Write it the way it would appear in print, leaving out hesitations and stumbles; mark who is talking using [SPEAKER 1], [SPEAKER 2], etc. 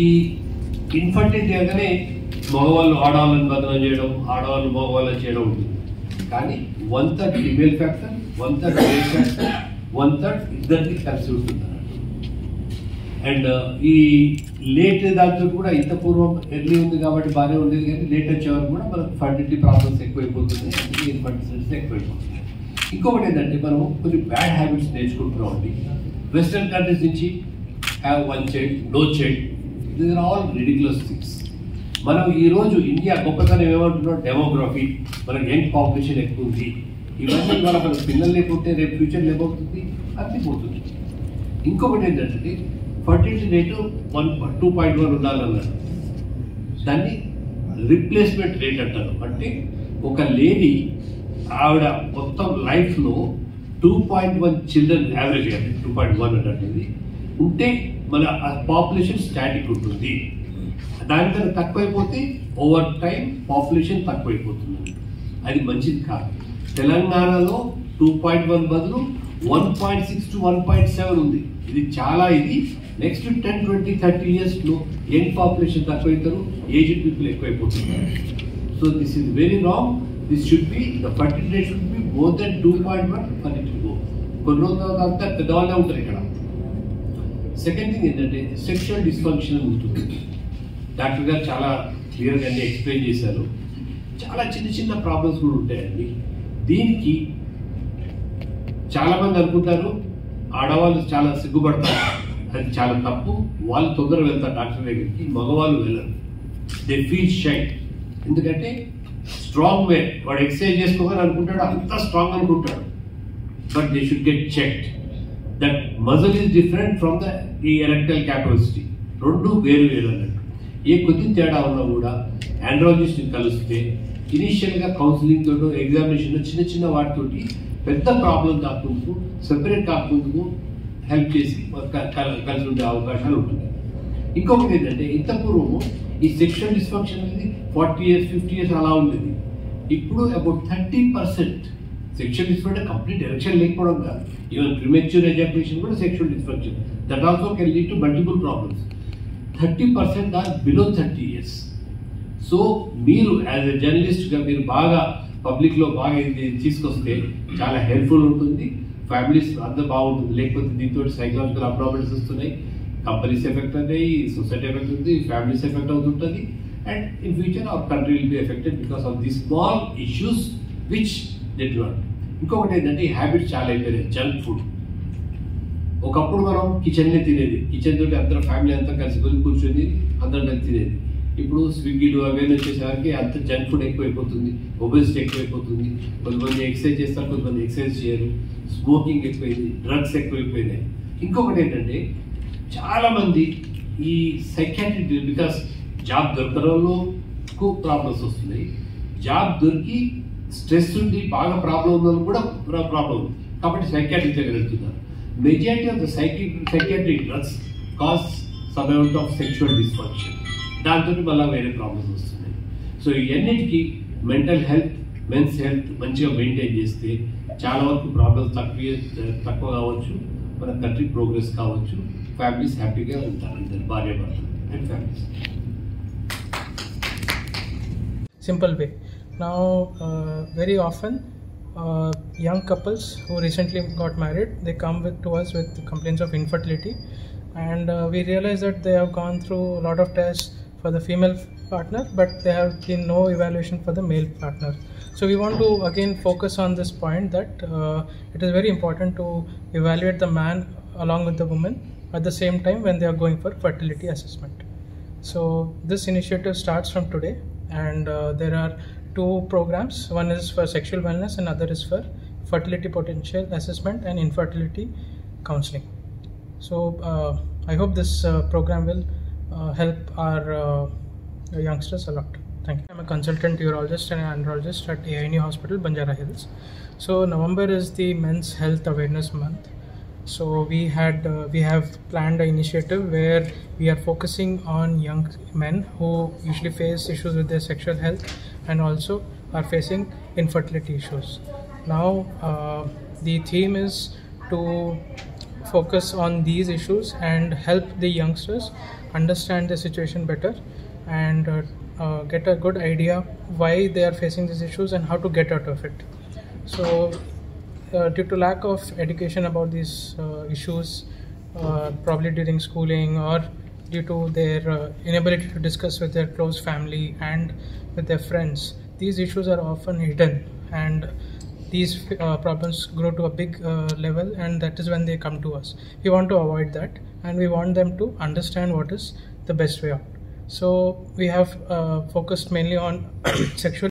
[SPEAKER 1] ఈ ఇన్ఫర్టిలిటీ అనగానే మగవాళ్ళు ఆడవాళ్ళని బదనం చేయడం, ఆడవాళ్ళు మగవాళ్ళని చేయడం ఉంటుంది. కానీ 1/3 ఫీమేల్ ఫ్యాక్టర్, 1/3 మేల్ ఫ్యాక్టర్, 1/3 ఇద్దరికి కలిసి ఉంటుంది అన్నట్టు. అండ్ ఈ లేట్ దాంతో కూడా ఇంత పూర్వం ఎర్లీ ఉంది కాబట్టి బాగానే ఉండేది, కానీ లేట్ వచ్చేవారు కూడా మనకు ఫర్టిలిటీ ప్రాబ్లమ్స్ ఎక్కువైపోతుంది, ఇన్ఫర్టిలిటీ ఎక్కువైపోతుంది. ఇంకొకటి ఏంటంటే మనం కొన్ని బ్యాడ్ హ్యాబిట్స్ నేర్చుకుంటున్నాం అండి. వెస్టర్న్ కంట్రీస్ నుంచి have 1 child, no child, these are all ridiculous things. మనం ఈరోజు ఇండియా గొప్పతనం ఏమంటున్నాం, డెమోగ్రఫీ, మనకు యంగ్ పాపులేషన్ ఎక్కువ ఉంది, ఇవన్నీ ఇవాళ మనకు పిల్లలు లేకుంటే రేపు ఫ్యూచర్ ఏమవుతుంది, అన్నీ పోతుంది. ఇంకొకటి ఏంటంటే ఫర్టిలిటీ రేటు 2.1 ఉండాలన్నారు, దాన్ని రిప్లేస్మెంట్ రేట్ అంటారు. అంటే ఒక లేడీ ఆవిడ మొత్తం లైఫ్లో 2.1 చిల్డ్రన్ యావరేజ్, అంటే 2.1 అంటే ఉంటే మన పాపులేషన్ స్టాటిక్ ఉంటుంది. దానికన్నా తక్కువైపోతే ఓవర్ టైం పాపులేషన్ తక్కువైపోతుంది. అది మంచిది కాదు. తెలంగాణలో 2.1 బదులు 1.6 to 1.7 ఉంది. ఇది చాలా నెక్స్ట్ 10, 20, 30 yearsలో యంగ్ పాపులేషన్ తక్కువైతారు, ఏజ్డ్ పీపుల్ ఎక్కువైపోతున్నారు. So this is very wrong. This should be, the fertility rate should be more than 2.1 for it to go. కొన్ని రోజుల అంతా పెద్దవాళ్ళే ఉంటారు ఇక్కడ. సెకండ్ థింగ్ ఏంటంటే సెక్షువల్ డిస్ఫంక్షన్ ఉంటుంది. డాక్టర్ గారు చాలా క్లియర్గా అన్ని ఎక్స్ప్లెయిన్ చేశారు. చాలా చిన్న చిన్న ప్రాబ్లమ్స్ కూడా ఉంటాయండి. దీనికి చాలామంది అనుకుంటారు ఆడవాళ్ళు చాలా సిగ్గుపడతారు, అది చాలా తప్పు. వాళ్ళు తొందరగా వెళ్తారు డాక్టర్ దగ్గరికి, మగవాళ్ళు వెళ్ళరు. They feel shy. ఎందుకంటే స్ట్రాంగ్ వే, వాడు ఎక్సర్సైజ్ చేసుకోవాలని అనుకుంటాడు, అంతా స్ట్రాంగ్ అనుకుంటాడు. But they should get checked. That muscle is different from the erectile capacity. రెండు వేరు వేరు అన్నట్టు. ఏ కొద్ది తేడా ఉన్నా కూడా ఆండ్రాలజిస్ట్ని కలిస్తే ఇనీషియల్గా కౌన్సిలింగ్ తోటో ఎగ్జామినేషన్ చిన్న చిన్న వాటితోటి పెద్ద ప్రాబ్లం కాకుండా సెపరేట్ కాకుండా హెల్ప్ చేసి కలిసి ఉండే అవకాశాలు ఉంటుంది. ఇంకొకటి ఏంటంటే ఇంత పూర్వము ఈ సెక్షువల్ డిస్ఫంక్షన్ అనేది 40 years, 50 years అలా ఉండేది. ఇప్పుడు about 30% sexual dysfunction complete erection లేకపోవడం కాదు, ఈవెన్ ప్రిమెచ్యూర్ ఎజాక్యులేషన్ కూడా sexual dysfunction. That also can lead to multiple problems. 30% or below 30 years. So మీరు యాజ్ ఎ జర్నలిస్ట్గా మీరు బాగా పబ్లిక్లో బాగా ఇది తీసుకొస్తే చాలా హెల్ప్ఫుల్ ఉంటుంది. ఫ్యామిలీస్ అంతా బాగుంటుంది. లేకపోతే దీంతో సైకలాజికల్ అబ్నార్మలిటీస్ వస్తున్నాయి, కంపెనీస్ ఎఫెక్ట్ అవుతాయి, సొసైటీ ఎఫెక్ట్ అవుతుంది, ఫ్యామిలీస్ ఎఫెక్ట్ అవుతుంటుంది. And in future our country will be affected because of the small issues which they do not. ఇంకొకటి ఏంటంటే ఈ హ్యాబిట్స్ చాలా అయిపోయినాయి. Junk food. ఒకప్పుడు మనం కిచెన్నే తినేది, కిచెన్ తోటి అందరూ ఫ్యామిలీ అంతా కలిసి కూర్చొని అందరం కలిసి తినేది. ఇప్పుడు స్విగ్గీలు అవన్నీ వచ్చేసరికి అంత జంక్ ఫుడ్ ఎక్కువైపోతుంది, ఒబెసిటీ ఎక్కువైపోతుంది. కొంతమంది ఎక్సర్సైజ్ చేస్తారు, కొంతమంది ఎక్సర్సైజ్ చేయరు, స్మోకింగ్ ఎక్కువైంది, డ్రగ్స్ ఎక్కువైపోయినాయి. ఇంకొకటి ఏంటంటే చాలామంది ఈ సైకాట్రిక్, బికాస్ జాబ్ దొరకడంలో ప్రాబ్లమ్స్ వస్తున్నాయి. జాబ్ దొరికి స్ట్రెస్ ఉండి బాగా ప్రాబ్లం ఉందని కూడా ప్రాబ్లం ఉంది, కాబట్టి సైకాట్రిక్ దగ్గర వెళ్తున్నారు. Majority of the psychiatric drugs cause some amount of sexual dysfunction. దాంతో మళ్ళీ వేరే ప్రాబ్లమ్స్ వస్తున్నాయి. సో ఇవన్నిటికీ మెంటల్ హెల్త్, మెన్స్ హెల్త్ మంచిగా మెయింటైన్ చేస్తే చాలా వరకు ప్రాబ్లమ్స్ తక్కువ కావచ్చు, మన కంట్రీ ప్రోగ్రెస్ కావచ్చు, ఫ్యామిలీస్ హ్యాపీగా ఉంటారు, ఇద్దరు భార్య భర్తలు and families.
[SPEAKER 2] Simple way. Now, very often, young couples who recently got married, they come to us with complaints of infertility, and we realize that they have gone through a lot of tests for the female partner, but there have been no evaluation for the male partner. So we want to again focus on this point that it is very important to evaluate the man along with the woman at the same time when they are going for fertility assessment. So this initiative starts from today, and there are 2 programs. One is for sexual wellness and other is for fertility potential assessment and infertility counseling. So I hope this program will help our youngsters a lot. Thank you. I'm a consultant urologist and andrologist at AINU Hospital, Banjara Hills. So November is the Men's Health Awareness Month. So we have planned an initiative where we are focusing on young men who usually face issues with their sexual health and also are facing infertility issues. Now the theme is to focus on these issues and help the youngsters understand the situation better and get a good idea why they are facing these issues and how to get out of it. So due to lack of education about these issues, probably during schooling or due to their inability to discuss with their close family and with their friends, these issues are often hidden, and these problems grow to a big level, and that is when they come to us. We want to avoid that, and we want them to understand what is the best way out. So we have focused mainly on sexual